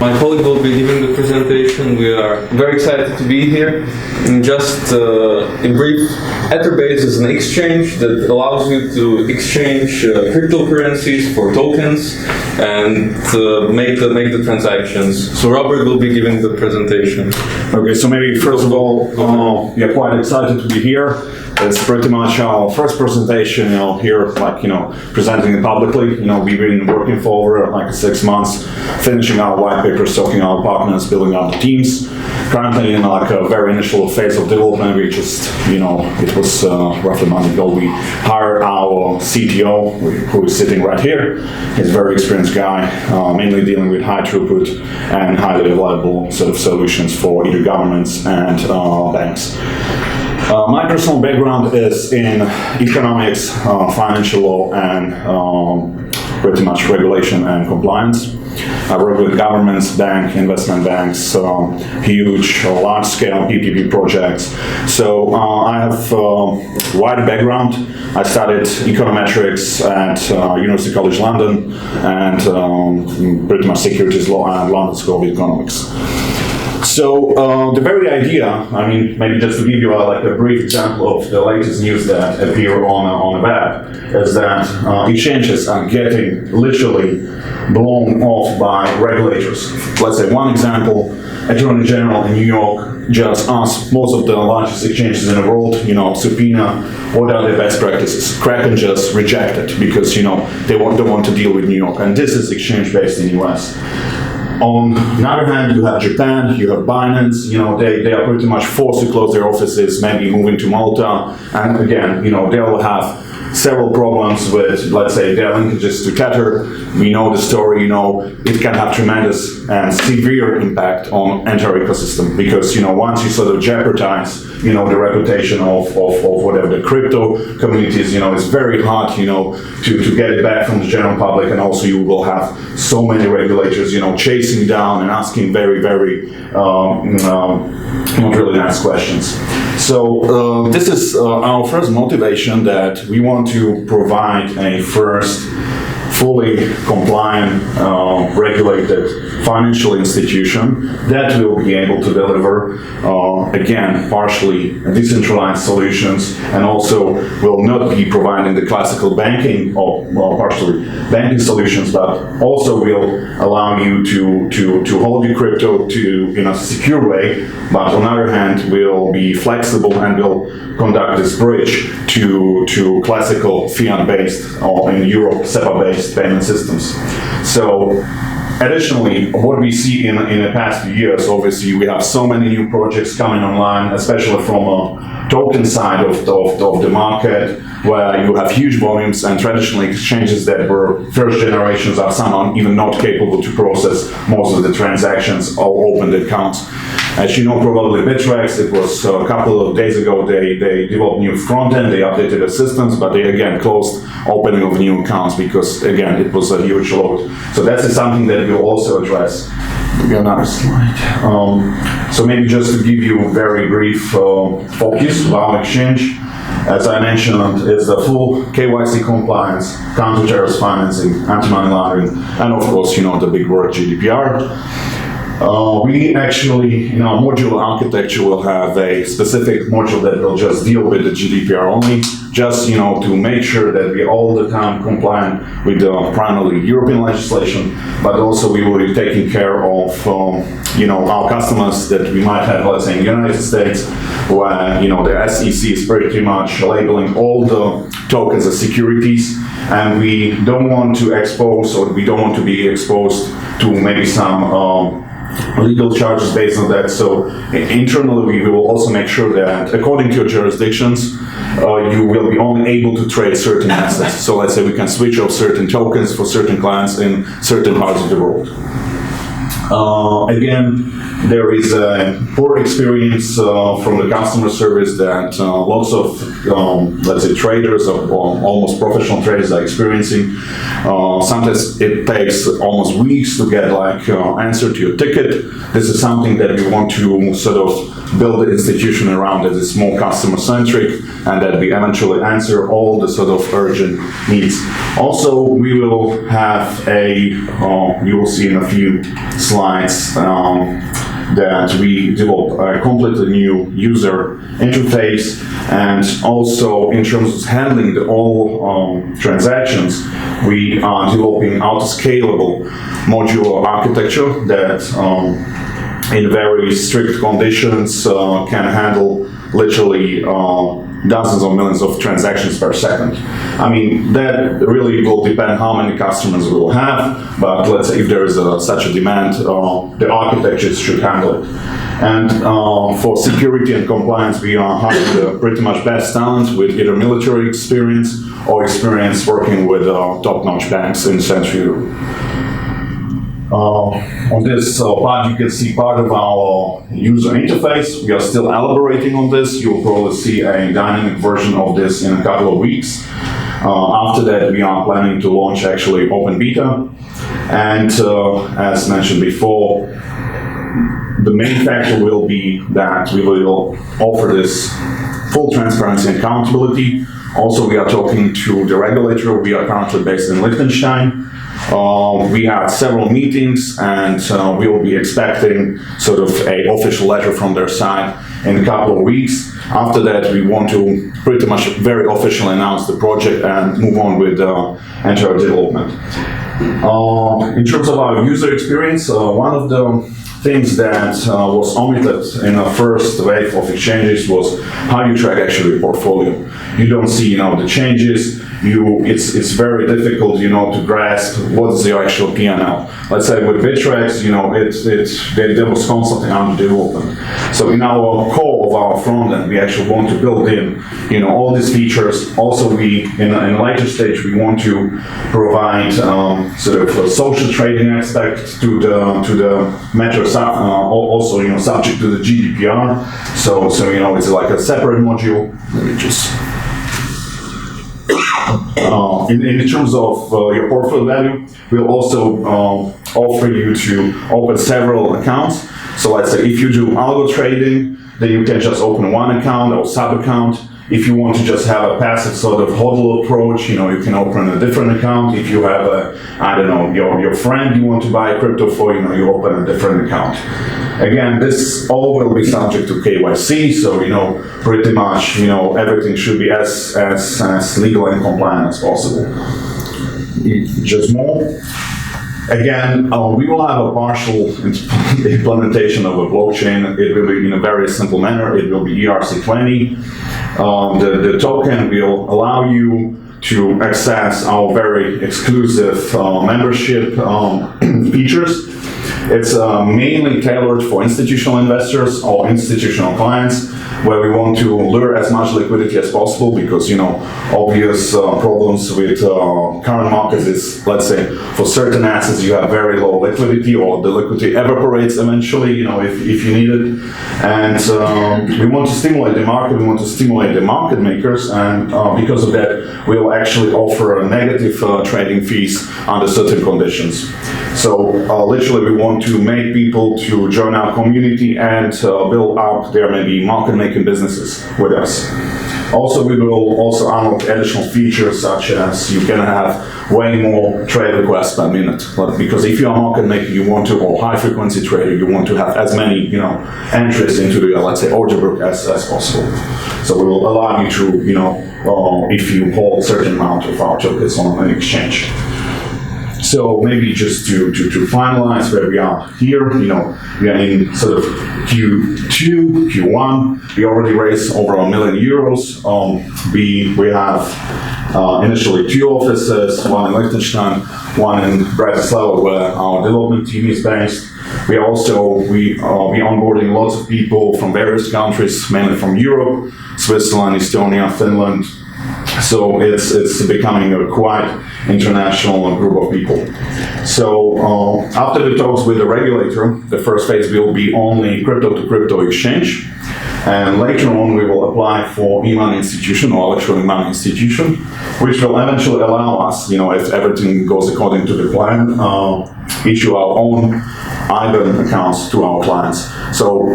My colleague will be giving the presentation. We are very excited to be here. And just in brief, Eterbase is an exchange that allows you to exchange cryptocurrencies for tokens and make the transactions. So Robert will be giving the presentation. Okay, so maybe first of all, we are quite excited to be here. It's pretty much our first presentation, here, presenting it publicly. We've been working for over 6 months, finishing our white papers, talking to our partners, building up the teams. Currently in a very initial phase of development, we just, it was roughly a month ago, we hired our CTO, who is sitting right here. He's a very experienced guy, mainly dealing with high throughput and highly reliable sort of solutions for either governments and banks. My personal background is in economics, financial law, and pretty much regulation and compliance. I work with governments, investment banks, huge, large-scale PPP projects. So I have a wide background. I studied econometrics at University College London and pretty much securities law and London School of Economics. So the very idea, maybe just to give you a brief example of the latest news that appear on the web, is that exchanges are getting literally blown off by regulators. Let's say one example, Attorney General in New York just asked most of the largest exchanges in the world, subpoena, what are the best practices? Kraken just rejected because, they don't want to deal with New York. And this is exchange based in the US. On the other hand, you have Japan, you have Binance, they are pretty much forced to close their offices, maybe moving to Malta. And again, they will have several problems with, let's say, their linkages to Tether. We know the story, it can have tremendous and severe impact on entire ecosystem because, once you sort of jeopardize, the reputation of whatever the crypto communities, it's very hard, to get it back from the general public, and also you will have so many regulators, chasing down and asking very, very not really nice questions. So this is our first motivation, that we want to provide a first fully compliant, regulated financial institution that will be able to deliver, again, partially decentralized solutions, and also will not be providing the classical banking or partially banking solutions, but also will allow you to hold your crypto in a secure way, but on the other hand will be flexible and will conduct this bridge to classical fiat-based or in Europe SEPA-based payment systems. So additionally, what we see in the past few years, obviously we have so many new projects coming online, especially from a token side of the market, where you have huge volumes, and traditional exchanges that were first generations are somehow even not capable to process most of the transactions or open the accounts. As you know, probably Bittrex, it was a couple of days ago, they developed new front end, they updated the systems, but they again closed opening of new accounts because again, it was a huge load. So that's something that we'll also address. Maybe another slide. So maybe just to give you a very brief focus of our exchange. As I mentioned, it's the full KYC compliance, counter-terrorist financing, anti-money laundering, and of course, the big word GDPR. We actually, in our modular architecture, will have a specific module that will just deal with the GDPR only, just to make sure that we all the time compliant with the primarily European legislation, but also we will be taking care of our customers that we might have, let's say, in the United States, where the SEC is pretty much labeling all the tokens as securities, and we don't want to expose, or we don't want to be exposed to maybe some legal charges based on that. So internally, we will also make sure that according to your jurisdictions, you will be only able to trade certain assets. So let's say we can switch off certain tokens for certain clients in certain parts of the world. Again, there is a poor experience from the customer service that lots of, let's say, traders or almost professional traders are experiencing. Sometimes it takes almost weeks to get answer to your ticket. This is something that we want to sort of build the institution around that is more customer centric and that we eventually answer all the sort of urgent needs. Also, we will have you will see in a few slides that we develop a completely new user interface, and also in terms of handling all transactions, we are developing auto-scalable modular architecture that in very strict conditions can handle literally dozens of millions of transactions per second. I mean, that really will depend how many customers we will have, but let's say if there is such a demand, the architectures should handle it. And for security and compliance, we are hiring pretty much best talent with either military experience or experience working with top-notch banks in Central Europe. On this part, you can see part of our user interface. We are still elaborating on this. You'll probably see a dynamic version of this in a couple of weeks. After that, we are planning to launch actually open beta. And as mentioned before, the main factor will be that we will offer this full transparency and accountability. Also, we are talking to the regulator. We are currently based in Liechtenstein. We had several meetings, and we will be expecting sort of an official letter from their side in a couple of weeks. After that, we want to pretty much very officially announce the project and move on with entire development. In terms of our user experience, one of the things that was omitted in the first wave of exchanges was how you track actually your portfolio. You don't see, the changes. It's very difficult, to grasp what is your actual P&L. Let's say with Bittrex, there was constantly under development. So in our core of our front end, we actually want to build in, all these features. Also, in a later stage, we want to provide sort of a social trading aspect to the matter, also, subject to the GDPR. So it's like a separate module. Let me just. In terms of your portfolio value, we'll also offer you to open several accounts. So let's say if you do algo trading, then you can just open one account or sub-account. If you want to just have a passive sort of hodl approach, you can open a different account. If you have your friend you want to buy crypto for, you open a different account. Again, this all will be subject to KYC, so pretty much everything should be as legal and compliant as possible. Just more. Again, we will have a partial implementation of a blockchain. It will be in a very simple manner. It will be ERC20. The token will allow you to access our very exclusive membership features. It's mainly tailored for institutional investors or institutional clients, where we want to lure as much liquidity as possible because, obvious problems with current markets is, let's say, for certain assets you have very low liquidity or the liquidity evaporates eventually, if you need it. And we want to stimulate the market, we want to stimulate the market makers, and because of that, we'll actually offer negative trading fees under certain conditions. So literally we want to make people to join our community and build up their maybe market-making businesses with us. Also, we will also unlock additional features such as you can have way more trade requests per minute. Because if you are market maker, you want to, or high frequency trader, you want to have as many, entries into the, let's say, order book as possible. So we will allow you to, if you hold a certain amount of our tokens on an exchange. So maybe just to finalize where we are here, we are in sort of Q2, Q1. We already raised over €1 million. We have initially 2 offices, one in Liechtenstein, one in Bratislava, where our development team is based. We are onboarding lots of people from various countries, mainly from Europe, Switzerland, Estonia, Finland, So it's becoming a quite international group of people. So after the talks with the regulator, the first phase will be only crypto-to-crypto exchange. And later on, we will apply for e-money institution or electronic money institution, which will eventually allow us, if everything goes according to the plan, issue our own IBAN accounts to our clients. So,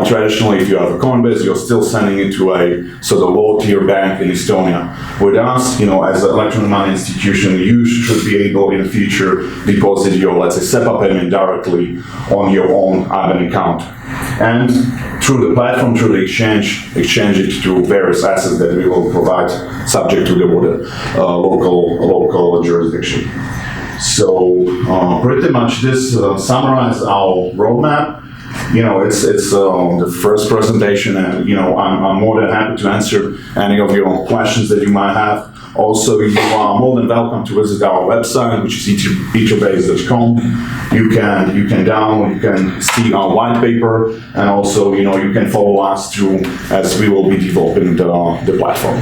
traditionally, if you have a Coinbase, you're still sending it to a sort of low-tier bank in Estonia. With us, as an electronic money institution, you should be able in the future deposit your, let's say, SEPA payment directly on your own IBAN account. And through the platform, through the exchange it to various assets that we will provide subject to the local jurisdiction. So pretty much this summarizes our roadmap. It's the first presentation, and I'm more than happy to answer any of your questions that you might have. Also, you are more than welcome to visit our website, which is eterbase.com. You can download, you can see our white paper, and also you can follow us through as we will be developing the platform.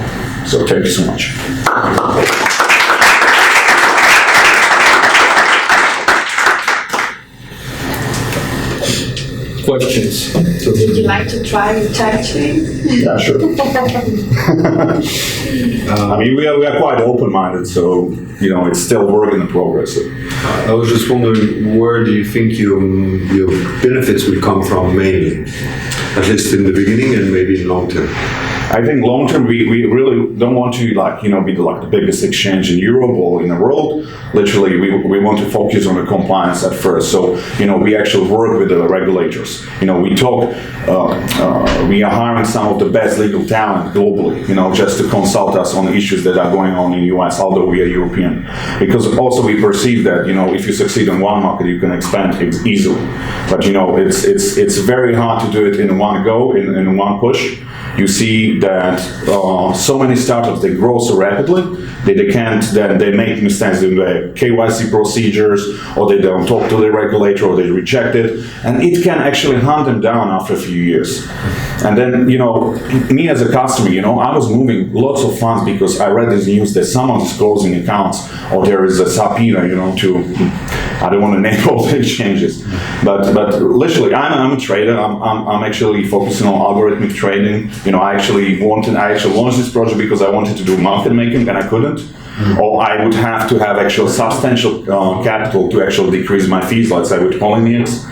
So thank you so much. Questions? So would you like to try the touching? Yeah, sure. I mean, we are quite open-minded, so it's still work in progress. I was just wondering, where do you think your benefits will come from mainly? At least in the beginning and maybe in long term. I think long term, we really don't want to be the biggest exchange in Europe or in the world. Literally, we want to focus on the compliance at first. So we actually work with the regulators. We talk. We are hiring some of the best legal talent globally. Just to consult us on issues that are going on in the US, although we are European. Because also we perceive that if you succeed in one market, you can expand it easily. But it's very hard to do it in one go, in one push. You see that so many startups, they grow so rapidly that they make mistakes in the KYC procedures, or they don't talk to the regulator, or they reject it, and it can actually hunt them down after a few years. And then, me as a customer, I was moving lots of funds because I read this news that someone is closing accounts, or there is a subpoena, I don't want to name all the exchanges, but literally, I'm a trader. I'm actually focusing on algorithmic trading. I actually launched this project because I wanted to do market making and I couldn't. Or I would have to have actual substantial capital to actually decrease my fees, let's say with Polynex.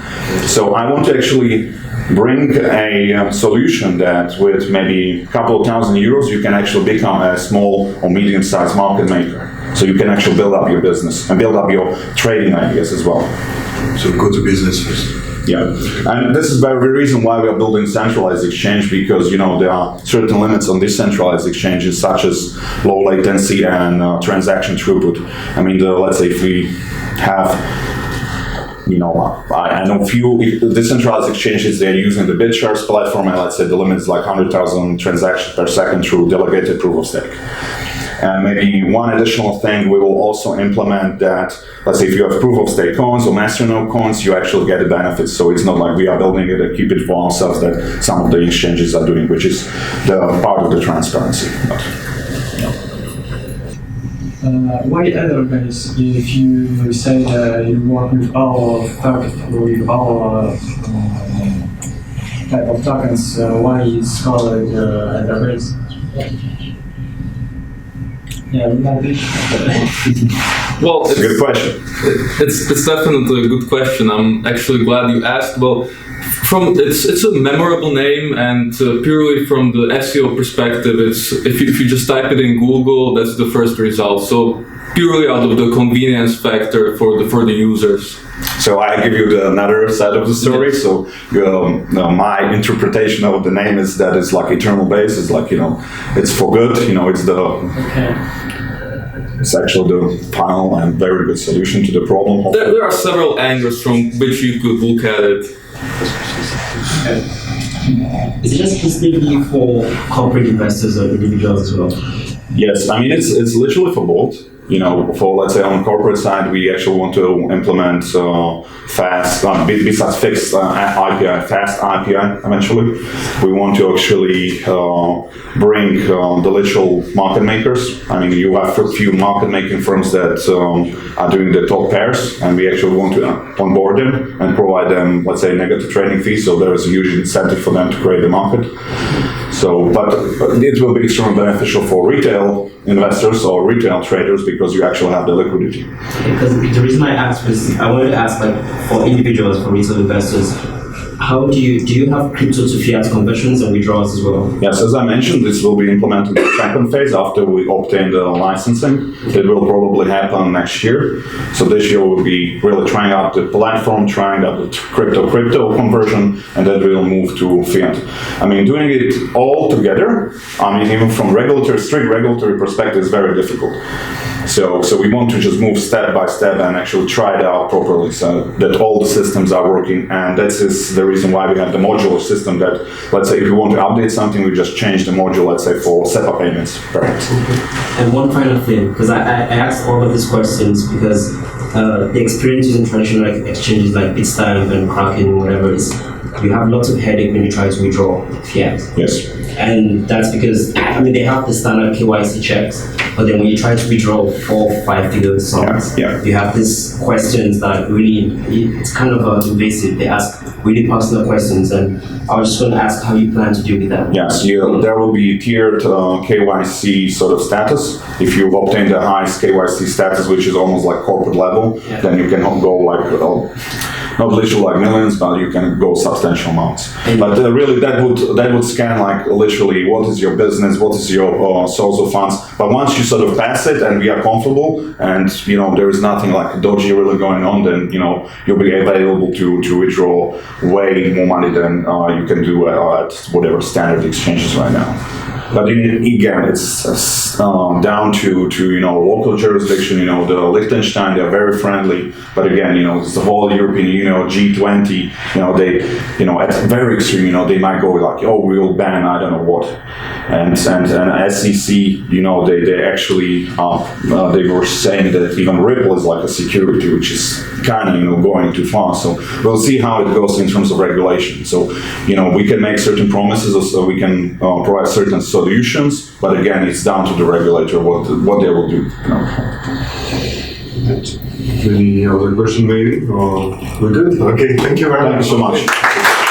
So I want to actually bring a solution that with maybe a couple of €1,000 you can actually become a small or medium-sized market maker. So you can actually build up your business and build up your trading ideas as well. So go to business first. Yeah, and this is the very reason why we are building centralized exchange, because there are certain limits on decentralized exchanges, such as low latency and transaction throughput. I mean, let's say if we have, I know few decentralized exchanges, they're using the BitShares platform, and let's say the limit is like 100,000 transactions per second through delegated proof of stake. And maybe one additional thing, we will also implement that, let's say if you have proof of stake coins or masternode coins, you actually get the benefits. So it's not like we are building it and keep it for ourselves that some of the exchanges are doing, which is the part of the transparency. Why Eterbase? If you say you work with our type of tokens, why is called Eterbase? Yeah, well, it's a good question. It's definitely a good question. I'm actually glad you asked. Well, it's a memorable name, and purely from the SEO perspective, it's if you just type it in Google, that's the first result. So purely out of the convenience factor for the users. So I give you another side of the story. Yes. So my interpretation of the name is that it's like eternal base. It's like it's for good. It's the. Okay. It's actually the final and very good solution to the problem. There are several angles from which you could look at it. Is it just specifically for corporate investors or individuals as well? Yes, I mean it's literally for both. for, let's say, on the corporate side, we actually want to implement fast, besides fixed API, fast API eventually. We want to actually bring the literal market makers. I mean, you have a few market making firms that are doing the top pairs, and we actually want to onboard them and provide them, let's say, negative trading fees. So there is a huge incentive for them to create the market. So, but it will be extremely beneficial for retail investors or retail traders because you actually have the liquidity. Because the reason I asked was I wanted to ask, like, for individuals, for retail investors, how do you have crypto to fiat conversions and withdrawals as well? Yes, as I mentioned, this will be implemented in the second phase after we obtain the licensing. It will probably happen next year. So this year we'll be really trying out the platform, trying out the crypto conversion, and then we'll move to fiat. I mean, doing it all together, I mean, even from strict regulatory perspective, is very difficult. So we want to just move step by step and actually try it out properly so that all the systems are working. And that is the reason why we have the modular system that, let's say, if you want to update something, we just change the module, let's say, for SEPA payments, perhaps. And one final thing, because I asked all of these questions because the experience using traditional exchanges like Bitstamp and Kraken and whatever is, you have lots of headache when you try to withdraw fiat. Yes. And that's because, I mean, they have the standard KYC checks, but then when you try to withdraw 4-5 figure sums, you have these questions that really, it's kind of invasive. They ask really personal questions, and I was just going to ask how you plan to deal with that. Yes, there will be tiered KYC sort of status. If you've obtained the highest KYC status, which is almost like corporate level, then you can go like, not literally like millions, but you can go substantial amounts. But really, that would scan like literally what is your business, what is your source of funds. But once you sort of pass it and we are comfortable, and there is nothing like dodgy really going on, then you'll be available to withdraw way more money than you can do at whatever standard exchanges right now. But again, it's down to local jurisdiction. The Liechtenstein, they're very friendly. But again, it's the whole European Union, G20. They, at very extreme, they might go like, oh, we will ban I don't know what. And SEC, they actually they were saying that even Ripple is like a security, which is kind of going too far. So we'll see how it goes in terms of regulation. So we can make certain promises, so we can provide certain solutions, but again, it's down to the regulator what they will do. Any other question, maybe? We're good. Okay, thank you very much. Thank you so much.